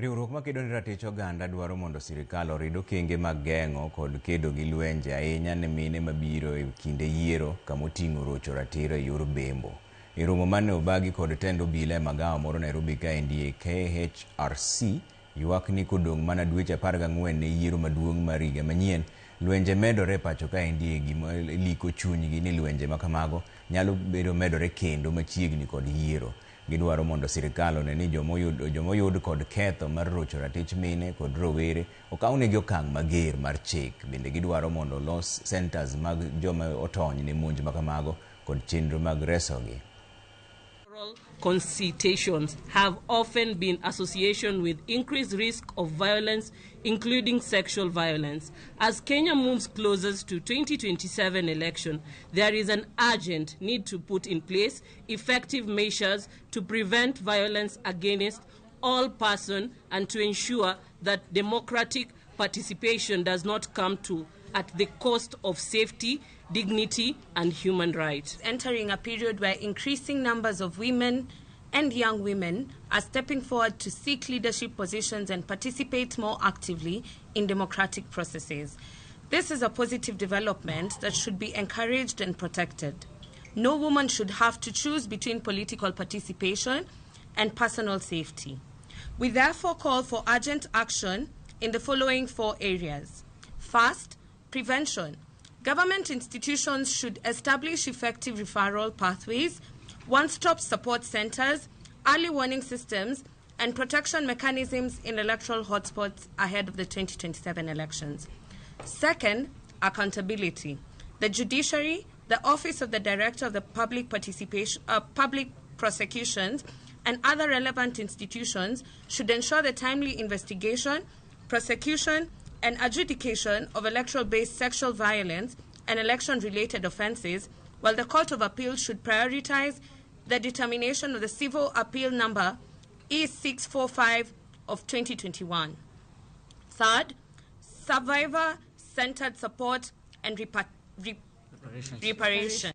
Riwruok makedo ni ratich oganda dwaro mondo sirkal orid okenge mag geng'o kod kedo gi lwenje ahinya ne mine mabiro e kinde yiero kama oting'o rocho ratiro e yor bembo. E romo mane obagi kod tend obila e magawa moro Nairobi kaendi KHRC, ywak ni kodong' mana dweche 14 ne yiero maduong' mar higa manyien, lwenje medore pacho kaendi gima liko chunygi ni lwenje makamago nyalo bedo medore kendo machiegni kod yiero. Gidwaro mondo sirkal one ni jomoyud kod ketho mar rocho ratich mine kod rowere okawnegi okang' mager mar chik. Bende gidwaro mondo los centers mag joma otony ne monj makamago kod chenro mag resogi. Concitations have often been associated with increased risk of violence, including sexual violence. As Kenya moves closer to 2027 election, there is an urgent need to put in place effective measures to prevent violence against all persons and to ensure that democratic participation does not come at the cost of safety, dignity, and human rights. Entering a period where increasing numbers of women and young women are stepping forward to seek leadership positions and participate more actively in democratic processes. This is a positive development that should be encouraged and protected. No woman should have to choose between political participation and personal safety. We therefore call for urgent action in the following 4 areas. First, prevention. Government institutions should establish effective referral pathways, one-stop support centers, early warning systems, and protection mechanisms in electoral hotspots ahead of the 2027 elections. Second, accountability. The judiciary, the Office of the Director of the Public Prosecutions, and other relevant institutions should ensure the timely investigation, prosecution, and adjudication of electoral-based sexual violence and election-related offences, while the Court of Appeal should prioritize the determination of the civil appeal number E645 of 2021. Third, survivor-centered support and reparation.